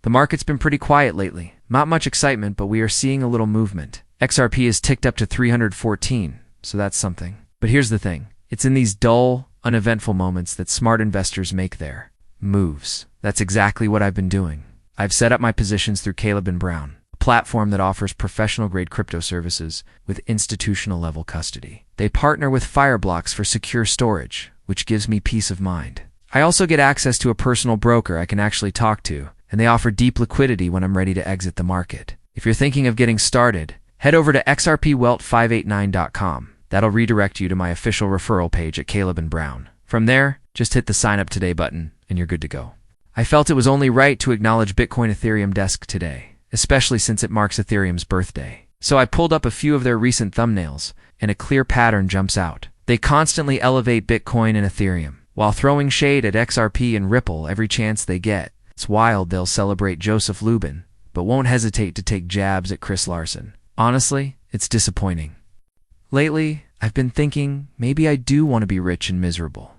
The market's been pretty quiet lately. Not much excitement, but we are seeing a little movement. XRP is ticked up to 314, so that's something. But here's the thing. It's in these dull, uneventful moments that smart investors make their moves. That's exactly what I've been doing. I've set up my positions through Caleb & Brown, a platform that offers professional-grade crypto services with institutional-level custody. They partner with Fireblocks for secure storage, which gives me peace of mind. I also get access to a personal broker I can actually talk to, and they offer deep liquidity when I'm ready to exit the market. If you're thinking of getting started, head over to xrpwelt589.com. That'll redirect you to my official referral page at Caleb & Brown. From there, just hit the Sign Up Today button, and you're good to go. I felt it was only right to acknowledge Bitcoin Ethereum Desk today, especially since it marks Ethereum's birthday. So I pulled up a few of their recent thumbnails, and a clear pattern jumps out. They constantly elevate Bitcoin and Ethereum, while throwing shade at XRP and Ripple every chance they get. It's wild they'll celebrate Joseph Lubin, but won't hesitate to take jabs at Chris Larson. Honestly, it's disappointing. Lately, I've been thinking maybe I do want to be rich and miserable.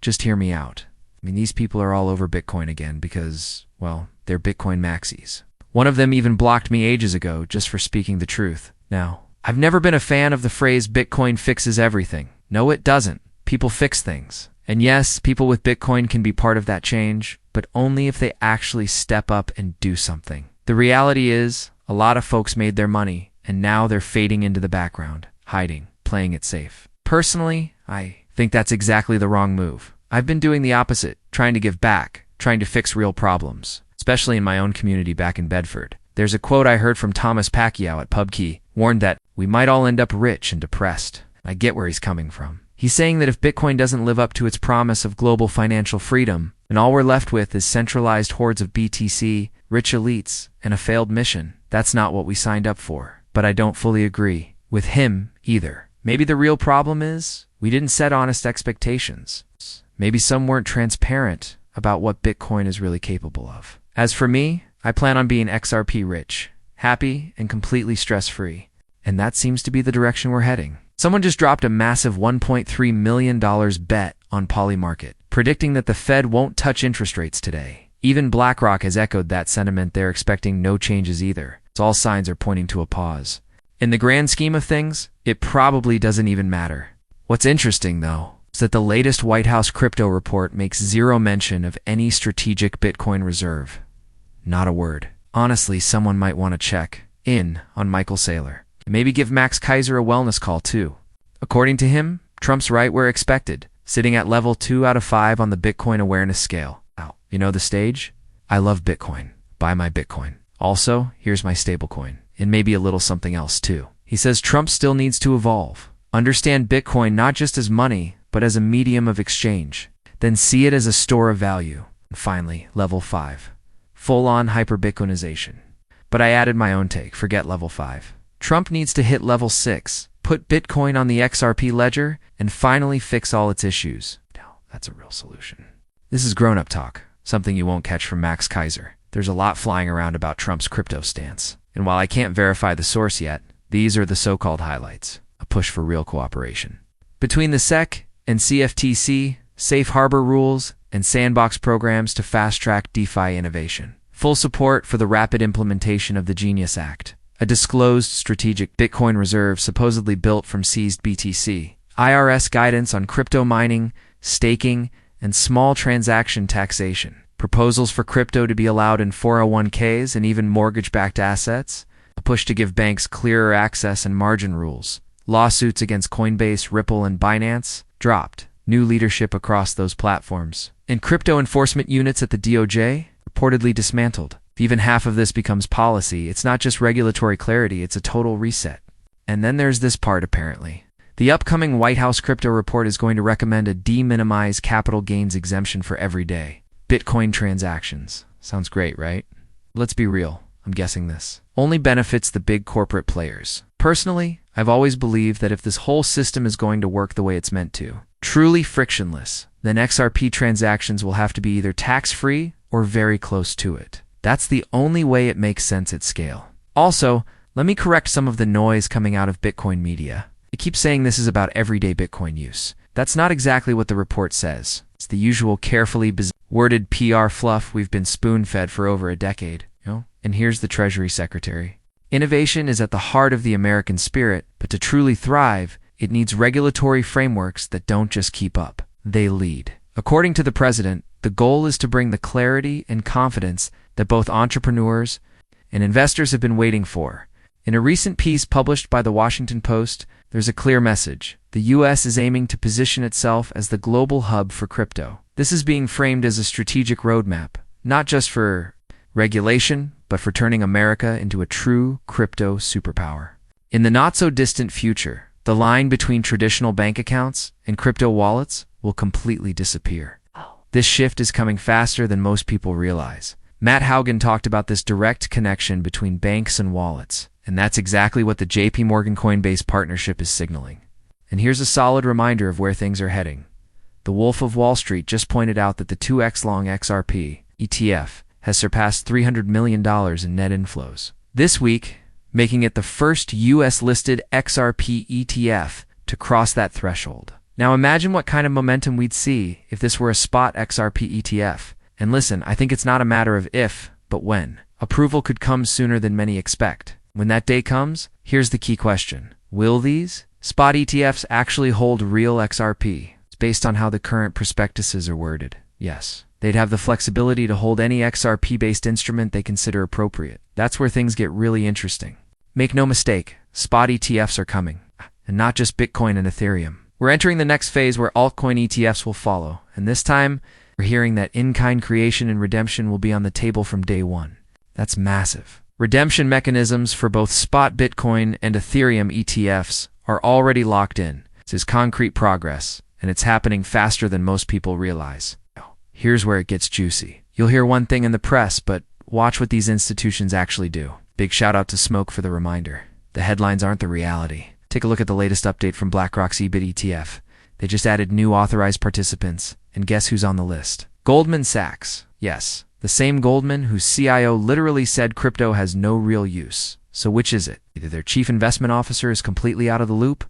Just hear me out. I mean, these people are all over Bitcoin again because, well, they're Bitcoin maxis. One of them even blocked me ages ago just for speaking the truth. Now, I've never been a fan of the phrase Bitcoin fixes everything. No, it doesn't. People fix things. And yes, people with Bitcoin can be part of that change, but only if they actually step up and do something. The reality is, a lot of folks made their money, and now they're fading into the background, hiding, playing it safe. Personally, I think that's exactly the wrong move. I've been doing the opposite, trying to give back, trying to fix real problems, especially in my own community back in Bedford. There's a quote I heard from Thomas Pacquiao at PubKey, warned that we might all end up rich and depressed. I get where he's coming from. He's saying that if Bitcoin doesn't live up to its promise of global financial freedom, then all we're left with is centralized hordes of BTC, rich elites, and a failed mission. That's not what we signed up for. But I don't fully agree with him either. Maybe the real problem is we didn't set honest expectations. Maybe some weren't transparent about what Bitcoin is really capable of. As for me, I plan on being XRP rich, happy, and completely stress-free. And that seems to be the direction we're heading. Someone just dropped a massive $1.3 million bet on Polymarket, predicting that the Fed won't touch interest rates today. Even BlackRock has echoed that sentiment. They're expecting no changes either. So all signs are pointing to a pause. In the grand scheme of things, it probably doesn't even matter. What's interesting, though, is that the latest White House crypto report makes zero mention of any strategic Bitcoin reserve. Not a word. Honestly, someone might want to check in on Michael Saylor. Maybe give Max Keiser a wellness call, too. According to him, Trump's right where expected, sitting at level 2 out of 5 on the Bitcoin awareness scale. Wow. You know the stage? I love Bitcoin. Buy my Bitcoin. Also, here's my stablecoin. And maybe a little something else, too. He says Trump still needs to evolve. Understand Bitcoin not just as money, but as a medium of exchange. Then see it as a store of value. And finally, level 5. Full-on hyper-Bitcoinization. But I added my own take. Forget level 5. Trump needs to hit level 6, put Bitcoin on the XRP ledger, and finally fix all its issues. Now, that's a real solution. This is grown-up talk, something you won't catch from Max Keiser. There's a lot flying around about Trump's crypto stance. And while I can't verify the source yet, these are the so-called highlights, a push for real cooperation. Between the SEC and CFTC, safe harbor rules, and sandbox programs to fast-track DeFi innovation. Full support for the rapid implementation of the Genius Act, a disclosed strategic Bitcoin reserve supposedly built from seized BTC. IRS guidance on crypto mining, staking, and small transaction taxation. Proposals for crypto to be allowed in 401ks and even mortgage-backed assets. A push to give banks clearer access and margin rules. Lawsuits against Coinbase, Ripple, and Binance dropped. New leadership across those platforms. And crypto enforcement units at the DOJ reportedly dismantled. If even half of this becomes policy, it's not just regulatory clarity, it's a total reset. And then there's this part, apparently. The upcoming White House crypto report is going to recommend a de-minimize capital gains exemption for everyday Bitcoin transactions. Sounds great, right? Let's be real. I'm guessing this only benefits the big corporate players. Personally, I've always believed that if this whole system is going to work the way it's meant to, truly frictionless, then XRP transactions will have to be either tax-free or very close to it. That's the only way it makes sense at scale. Also, let me correct some of the noise coming out of Bitcoin media. It keeps saying this is about everyday Bitcoin use. That's not exactly what the report says. It's the usual carefully worded PR fluff we've been spoon-fed for over a decade. And here's the Treasury Secretary. Innovation is at the heart of the American spirit, but to truly thrive, it needs regulatory frameworks that don't just keep up, they lead. According to the president, the goal is to bring the clarity and confidence that both entrepreneurs and investors have been waiting for. In a recent piece published by the Washington Post, there's a clear message. The U.S. is aiming to position itself as the global hub for crypto. This is being framed as a strategic roadmap, not just for regulation, but for turning America into a true crypto superpower. In the not-so-distant future, the line between traditional bank accounts and crypto wallets will completely disappear. This shift is coming faster than most people realize. Matt Haugen talked about this direct connection between banks and wallets, and that's exactly what the JP Morgan Coinbase partnership is signaling. And here's a solid reminder of where things are heading. The Wolf of Wall Street just pointed out that the 2x long XRP ETF has surpassed $300 million in net inflows this week, making it the first US-listed XRP ETF to cross that threshold. Now imagine what kind of momentum we'd see if this were a spot XRP ETF. And listen, I think it's not a matter of if, but when. Approval could come sooner than many expect. When that day comes, here's the key question. Will these spot ETFs actually hold real XRP? It's based on how the current prospectuses are worded. Yes. They'd have the flexibility to hold any XRP-based instrument they consider appropriate. That's where things get really interesting. Make no mistake, spot ETFs are coming. And not just Bitcoin and Ethereum. We're entering the next phase where altcoin ETFs will follow. And this time, we're hearing that in-kind creation and redemption will be on the table from day one. That's massive. Redemption mechanisms for both spot Bitcoin and Ethereum ETFs are already locked in. This is concrete progress, and it's happening faster than most people realize. Here's where it gets juicy. You'll hear one thing in the press, but watch what these institutions actually do. Big shout out to Smoke for the reminder. The headlines aren't the reality. Take a look at the latest update from BlackRock's EBIT ETF. They just added new authorized participants, and guess who's on the list? Goldman Sachs. Yes, the same Goldman whose CIO literally said crypto has no real use. So which is it? Either their chief investment officer is completely out of the loop,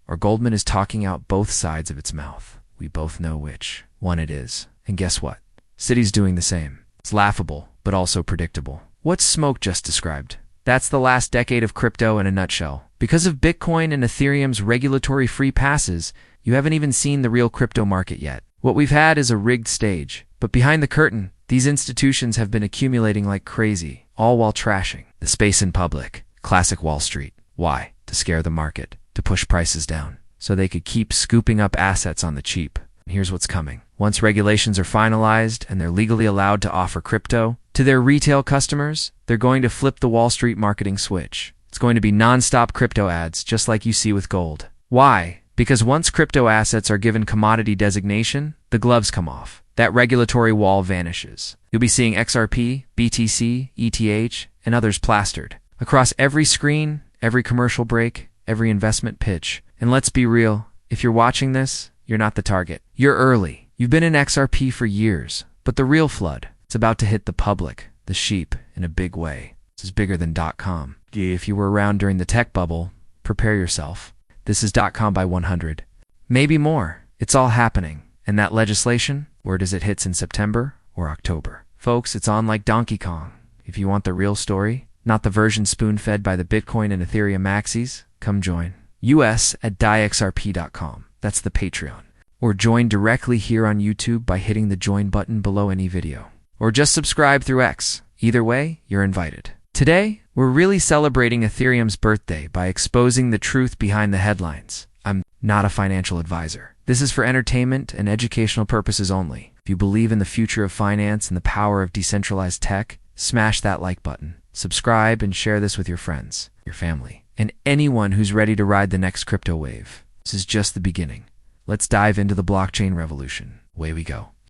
or Goldman is talking out both sides of its mouth. We both know which one it is. And guess what? Citi's doing the same. It's laughable, but also predictable. What's Smoke just described? That's the last decade of crypto in a nutshell. Because of Bitcoin and Ethereum's regulatory free passes, you haven't even seen the real crypto market yet. What we've had is a rigged stage. But behind the curtain, these institutions have been accumulating like crazy, all while trashing the space in public. Classic Wall Street. Why? To scare the market, to push prices down, so they could keep scooping up assets on the cheap. And here's what's coming. Once regulations are finalized and they're legally allowed to offer crypto to their retail customers, they're going to flip the Wall Street marketing switch. It's going to be non-stop crypto ads, just like you see with gold. Why? Because once crypto assets are given commodity designation, the gloves come off. That regulatory wall vanishes. You'll be seeing XRP, BTC, ETH, and others plastered across every screen, every commercial break, every investment pitch. And let's be real, if you're watching this, you're not the target. You're early. You've been in XRP for years, but the real flood, it's about to hit the public, the sheep, in a big way. This is bigger than .com. If you were around during the tech bubble, prepare yourself. This is .com by 100. Maybe more. It's all happening. And that legislation, word is it hits in September or October. Folks, it's on like Donkey Kong. If you want the real story, not the version spoon-fed by the Bitcoin and Ethereum maxis, come join. US at diexrp.com. That's the Patreon. Or join directly here on YouTube by hitting the join button below any video. Or just subscribe through X. Either way, you're invited. Today, we're really celebrating Ethereum's birthday by exposing the truth behind the headlines. I'm not a financial advisor. This is for entertainment and educational purposes only. If you believe in the future of finance and the power of decentralized tech, smash that like button. Subscribe and share this with your friends, your family, and anyone who's ready to ride the next crypto wave. This is just the beginning. Let's dive into the blockchain revolution. Away we go.